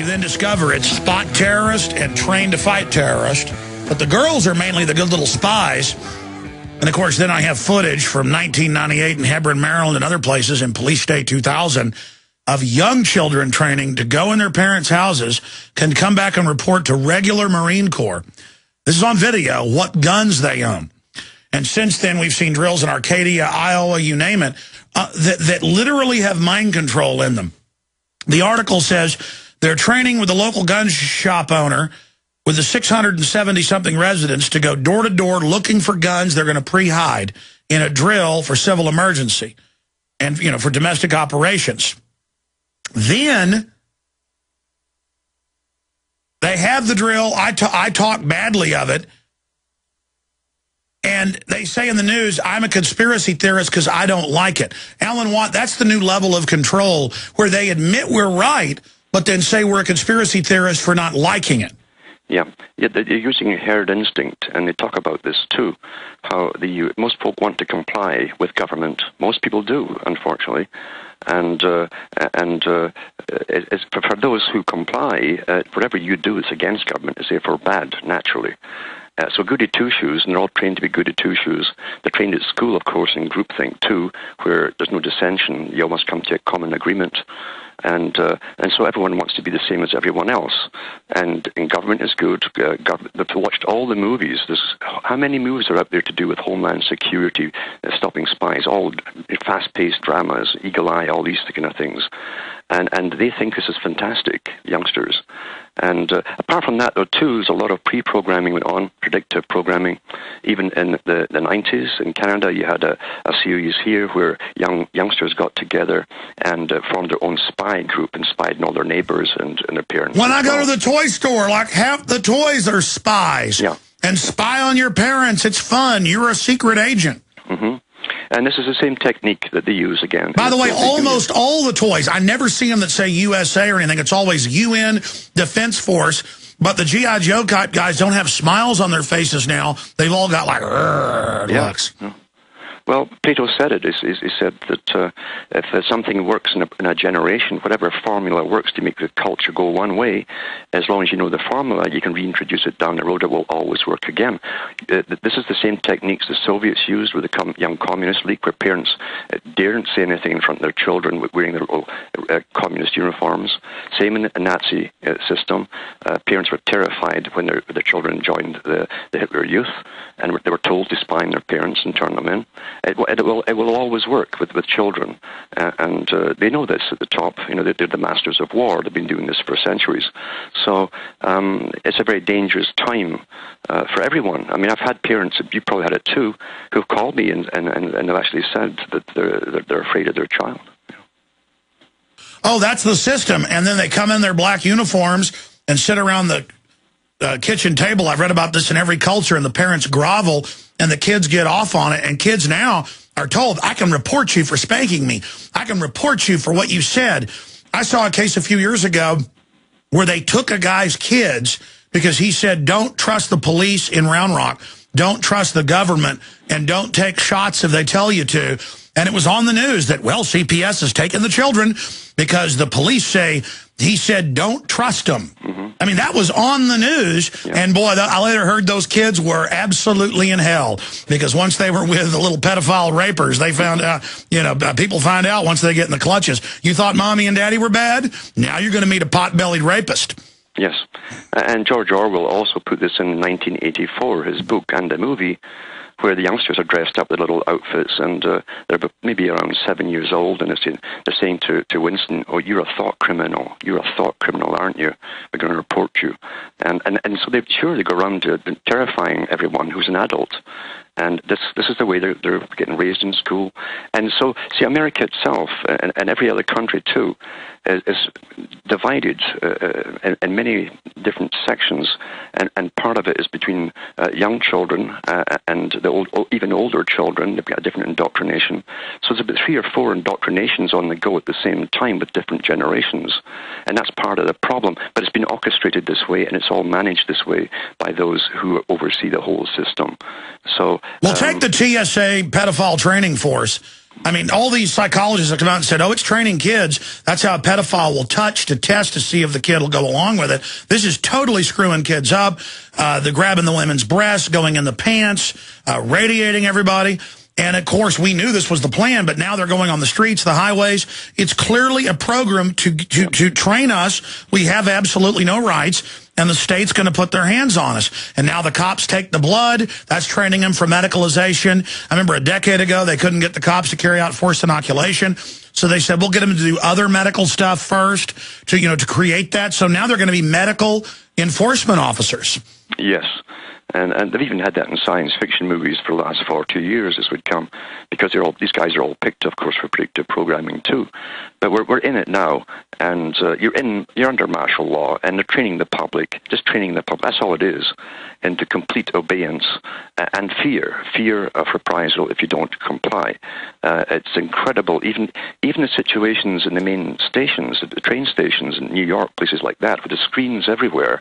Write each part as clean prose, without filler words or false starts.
You then discover it's spot terrorist and train to fight terrorist. But the girls are mainly the good little spies. And, of course, then I have footage from 1998 in Hebron, Maryland, and other places in Police State 2000 of young children training to go in their parents' houses, can come back and report to regular Marine Corps. This is on video, what guns they own. And since then, we've seen drills in Arcadia, Iowa, you name it, that literally have mind control in them. The article says they're training with the local gun shop owner with the 670-something residents to go door to door looking for guns they're going to pre-hide in a drill for civil emergency and, you know, for domestic operations. Then they have the drill. I talk badly of it. And they say in the news, I'm a conspiracy theorist because I don't like it. Alan Watt, that's the new level of control where they admit we're right, but then say we're a conspiracy theorist for not liking it. Yeah, they're using herd instinct, and they talk about this too, how most folk want to comply with government. Most people do, unfortunately. And it's for those who comply, whatever you do is against government is therefore bad, naturally. So goody two-shoes, and they're all trained to be goody two-shoes. They're trained at school, of course, in groupthink too, where there's no dissension. You all must come to a common agreement. And so everyone wants to be the same as everyone else. And government is good. They've watched all the movies. How many movies are out there to do with Homeland Security, stopping spies, all fast-paced dramas, Eagle Eye, all these kind of things. And they think this is fantastic, youngsters. And apart from that, though, too, there's a lot of pre-programming went on, predictive programming. Even in the 90s in Canada, you had a series here where youngsters got together and formed their own spy group and spied on all their neighbors and their parents. When I go to the toy store, like half the toys are spies. Yeah. And spy on your parents. It's fun. You're a secret agent. Mm-hmm. And this is the same technique that they use again. By the way, almost all the toys, I never see them that say USA or anything. It's always UN, Defense Force. But the G.I. Joe type guys don't have smiles on their faces now. They've all got like, looks. Yeah. Well, Plato said it. He said that if something works in a generation, whatever formula works to make the culture go one way, as long as you know the formula, you can reintroduce it down the road. It will always work again. This is the same techniques the Soviets used with the Young Communist League, where parents daren't say anything in front of their children wearing their little communist uniforms. Same in the Nazi system. Parents were terrified when their children joined the Hitler Youth, and they were told to spy on their parents and turn them in. It will always work with children, and they know this at the top. You know, they're the masters of war. They've been doing this for centuries. So it's a very dangerous time for everyone. I mean, I've had parents, you probably had it too, who've called me and have actually said that they're afraid of their child. Oh, that's the system. And then they come in their black uniforms and sit around the kitchen table. I've read about this in every culture, and the parents grovel, and the kids get off on it. And kids now are told, I can report you for spanking me. I can report you for what you said. I saw a case a few years ago where they took a guy's kids because he said, don't trust the police in Round Rock. Don't trust the government, and don't take shots if they tell you to. And it was on the news that, well, CPS has taken the children because the police say, he said, don't trust them. Mm-hmm. I mean, that was on the news. Yeah. And, boy, I later heard those kids were absolutely in hell because once they were with the little pedophile rapers, they found out, you know, people find out once they get in the clutches. You thought Mommy and Daddy were bad? Now you're going to meet a pot-bellied rapist. Yes. And George Orwell also put this in 1984, his book and the movie, where the youngsters are dressed up with little outfits, and they're maybe around 7 years old, and they're saying to Winston, oh, you're a thought criminal. You're a thought criminal, aren't you? We're going to report you. And so they go around terrifying everyone who's an adult. And this is the way they're getting raised in school. And so, see, America itself, and every other country too, is divided in many different sections, and part of it is between young children and even older children. They've got a different indoctrination. So there's about 3 or 4 indoctrinations on the go at the same time with different generations, and that's part of the problem. But it's been orchestrated this way, and it's all managed this way by those who oversee the whole system. So, well, take the TSA pedophile training force. I mean, all these psychologists have come out and said, oh, it's training kids. That's how a pedophile will touch to test to see if the kid will go along with it. This is totally screwing kids up. The grabbing the women's breasts, going in the pants, radiating everybody. And, of course, we knew this was the plan, but now they're going on the streets, the highways. It's clearly a program to train us. We have absolutely no rights, and the state's going to put their hands on us. And now the cops take the blood. That's training them for medicalization. I remember a decade ago they couldn't get the cops to carry out forced inoculation. So they said, we'll get them to do other medical stuff first to create that. So now they're going to be medical enforcement officers. Yes. And they've even had that in science fiction movies for the last 42 years, this would come, because these guys are all picked, of course, for predictive programming too. But we're in it now, and you're under martial law, and they're training the public, just training the public. That's all it is, into complete obedience and fear of reprisal if you don't comply. It's incredible. Even the situations in the main stations, the train stations in New York, places like that, with the screens everywhere,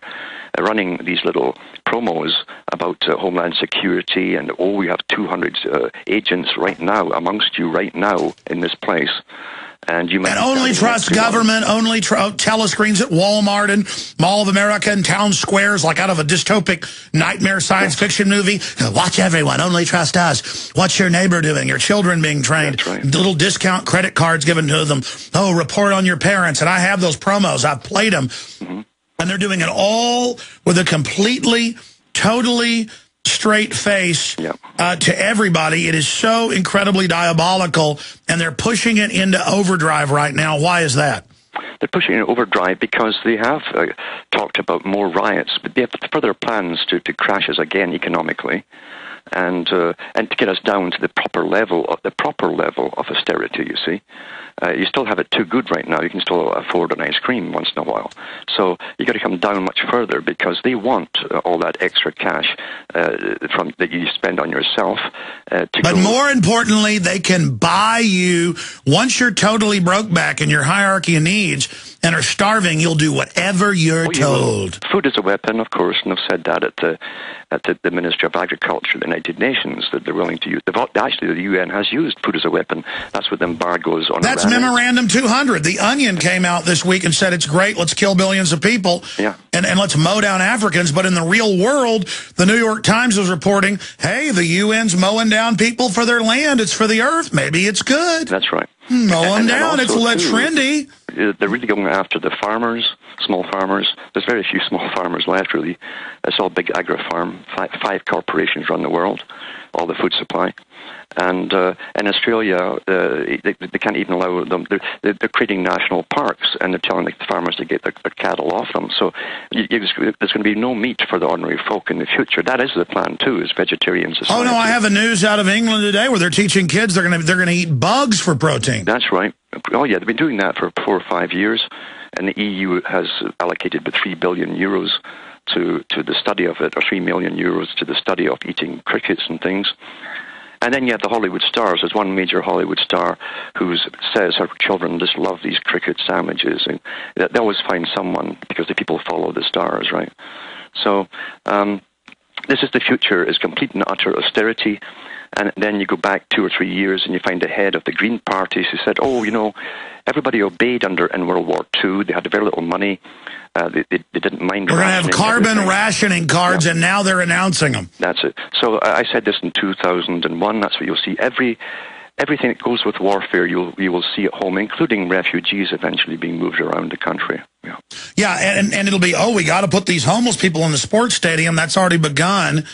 running these little promos about Homeland Security, and we have 200 agents right now amongst you right now in this place. And you only trust government, only telescreens at Walmart and Mall of America and town squares, like out of a dystopic nightmare science fiction movie. Watch everyone, only trust us. What's your neighbor doing? Your children being trained. That's right. Little discount credit cards given to them. Oh, report on your parents. And I have those promos. I've played them. Mm-hmm. And they're doing it all with a completely, totally straight face to everybody. It is so incredibly diabolical, and they're pushing it into overdrive right now. Why is that? They're pushing it overdrive because they have talked about more riots, but they have further plans to crash us again economically, and to get us down to the proper level of austerity. You see. You still have it too good right now. You can still afford an ice cream once in a while. So you got to come down much further, because they want all that extra cash that you spend on yourself. But more importantly, they can buy you. Once you're totally broke back in your hierarchy of needs and are starving, you'll do whatever you're told. Food is a weapon, of course, and I've said that at the Ministry of Agriculture of the United Nations, that they're willing to use. Actually, the UN has used food as a weapon. That's with embargoes on That's Memorandum 200. The Onion came out this week and said it's great, let's kill billions of people, and let's mow down Africans. But in the real world, the New York Times was reporting, hey, the UN's mowing down people for their land. It's for the earth. Maybe it's good. That's right. Mow them down. It's trendy. They're really going after the farmers, small farmers. There's very few small farmers left, really. It's all big agri-farm. Five corporations run the world, all the food supply. And in Australia, they can't even allow them. They're creating national parks, and they're telling the farmers to get their cattle off them. So there's going to be no meat for the ordinary folk in the future. That is the plan too, is vegetarian society. Oh no, I have a news out of England today where they're teaching kids they're going to eat bugs for protein. That's right. Oh yeah, they've been doing that for 4 or 5 years, and the EU has allocated the €3 billion to the study of it, or €3 million to the study of eating crickets and things. And then you have the Hollywood stars. There's one major Hollywood star who says her children just love these cricket sandwiches. And they always find someone, because the people follow the stars, right? So this is the future, is complete and utter austerity. And then you go back 2 or 3 years and you find the head of the Green Party who said, oh, everybody obeyed in World War II. They had very little money. They didn't mind. We're going to have carbon rationing cards, and now they're announcing them. That's it. So I said this in 2001. That's what you'll see. Everything that goes with warfare, you will see at home, including refugees eventually being moved around the country. Yeah, and it'll be, we got to put these homeless people in the sports stadium. That's already begun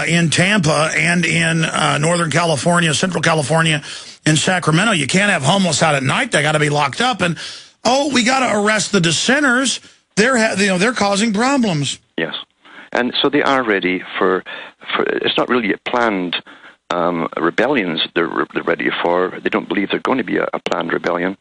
in Tampa and in Northern California, Central California, in Sacramento. You can't have homeless out at night. They got to be locked up. And, we got to arrest the dissenters. They're causing problems. Yes. And so they are ready for it's not really a planned rebellions they're ready for. They don't believe they're going to be a planned rebellion,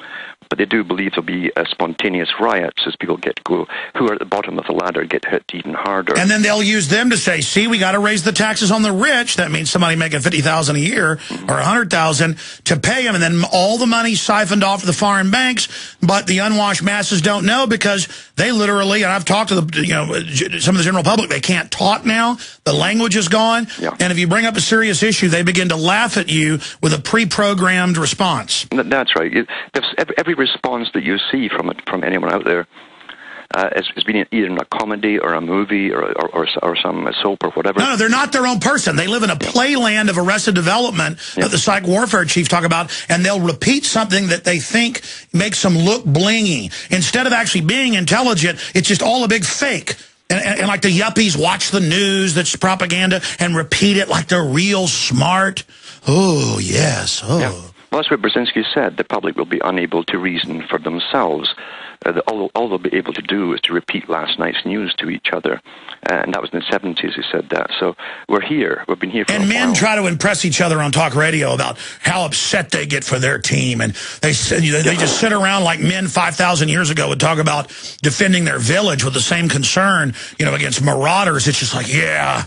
but they do believe there'll be spontaneous riots as people who are at the bottom of the ladder get hit even harder. And then they'll use them to say, see, we got to raise the taxes on the rich. That means somebody making $50,000 a year or $100,000 to pay them, and then all the money siphoned off to the foreign banks. But the unwashed masses don't know because they literally, and I've talked to some of the general public, they can't talk now. The language is gone. Yeah. And if you bring up a serious issue, they begin to laugh at you with a pre-programmed response. That's right. Every response that you see from anyone out there has been either in a comedy or a movie or some soap or whatever. No, they're not their own person. They live in a playland of Arrested Development that the psych warfare chiefs talk about, and they'll repeat something that they think makes them look blingy. Instead of actually being intelligent, it's just all a big fake. And like the yuppies watch the news that's propaganda and repeat it like they're real smart. Oh, yes. Oh. Yeah. Well, that's what Brzezinski said. The public will be unable to reason for themselves. All they'll be able to do is to repeat last night's news to each other. And that was in the 70s he said that. So we're here. We've been here for a while. And men try to impress each other on talk radio about how upset they get for their team. And they just sit around like men 5,000 years ago would talk about defending their village with the same concern, against marauders. It's just like, yeah,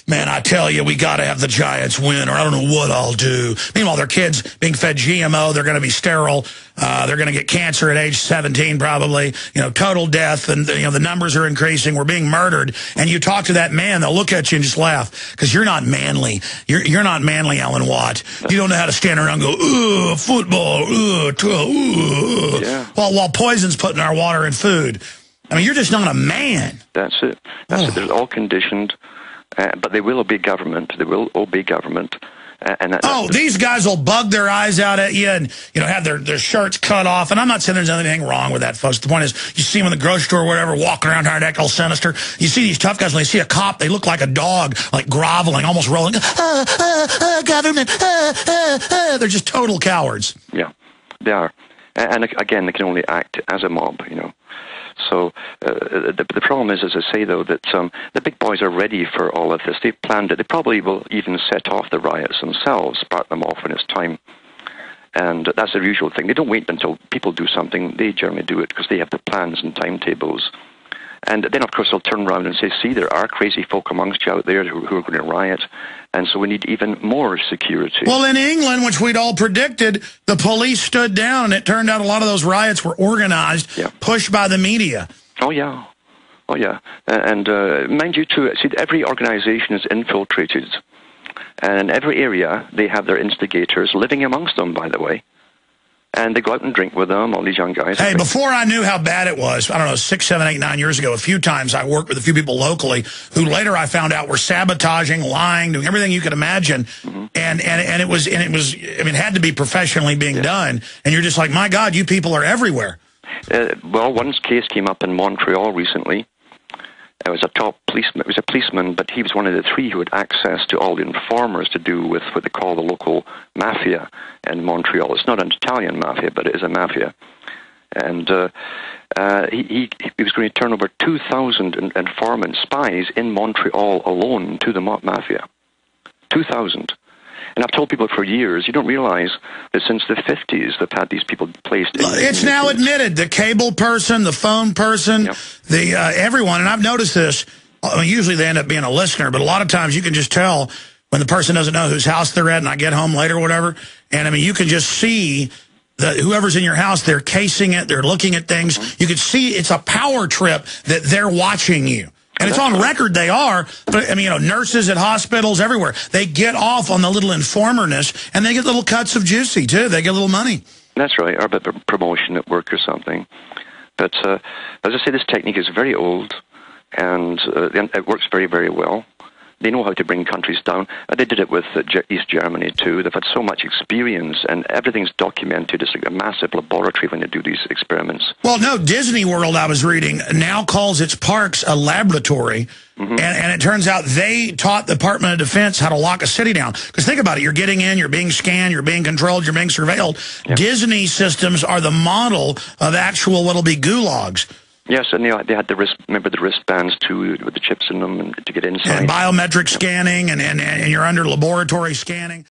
man, I tell you, we got to have the Giants win, or I don't know what I'll do. Meanwhile, their kids being fed GMO, they're going to be sterile. They're going to get cancer at age 17, probably. Total death, and the numbers are increasing. We're being murdered. And you talk to that man, they'll look at you and just laugh because you're not manly. You're not manly, Alan Watt. You don't know how to stand around and go, ugh, football, ugh. Yeah. While poison's put in our water and food. I mean, you're just not a man. That's it. That's it. They're all conditioned. But they will obey government. They will obey government. These guys will bug their eyes out at you and have their shirts cut off. And I'm not saying there's anything wrong with that, folks. The point is, you see them in the grocery store or whatever, walking around hard, act all sinister. You see these tough guys, when they see a cop, they look like a dog, like groveling, almost rolling. Government. They're just total cowards. Yeah, they are. And again, they can only act as a mob, So the problem is, as I say, though, that the big boys are ready for all of this. They've planned it. They probably will even set off the riots themselves, spark them off when it's time. And that's the usual thing. They don't wait until people do something. They generally do it because they have the plans and timetables. And then, of course, they'll turn around and say, see, there are crazy folk amongst you out there who are going to riot, and so we need even more security. Well, in England, which we'd all predicted, the police stood down, and it turned out a lot of those riots were organized, pushed by the media. Oh, yeah. Oh, yeah. And mind you, too, see, every organization is infiltrated. And in every area, they have their instigators living amongst them, by the way. And they go out and drink with them, all these young guys. Hey, before I knew how bad it was, I don't know, 6, 7, 8, 9 years ago, a few times I worked with a few people locally who later I found out were sabotaging, lying, doing everything you could imagine. And it was, I mean, it had to be professionally being done. And you're just like, my God, you people are everywhere. Well, one case came up in Montreal recently. It was a top policeman. It was a policeman, but he was one of the 3 who had access to all the informers to do with what they call the local mafia in Montreal. It's not an Italian mafia, but it is a mafia. And he was going to turn over 2,000 informants, spies in Montreal alone to the mafia. 2,000. And I've told people for years, you don't realize that since the 50s they've had these people placed in... It's now admitted, the cable person, the phone person, everyone, and I've noticed this, usually they end up being a listener, but a lot of times you can just tell when the person doesn't know whose house they're at and I get home later or whatever, and I mean, you can just see that whoever's in your house, they're casing it, they're looking at things. You can see it's a power trip that they're watching you. And it's on record they are, but I mean, nurses at hospitals everywhere, they get off on the little informerness, and they get little cuts of juicy, too. They get a little money. That's right, or a bit of promotion at work or something. But as I say, this technique is very old, and it works very, very well. They know how to bring countries down. They did it with East Germany, too. They've had so much experience, and everything's documented. It's like a massive laboratory when they do these experiments. Well, no, Disney World, I was reading, now calls its parks a laboratory. And it turns out they taught the Department of Defense how to lock a city down. Because think about it. You're getting in, you're being scanned, you're being controlled, you're being surveilled. Disney systems are the model of actual what'll be gulags. Yes, and they had the wristbands too, with the chips in them, and to get inside. And biometric scanning, and you're under laboratory scanning.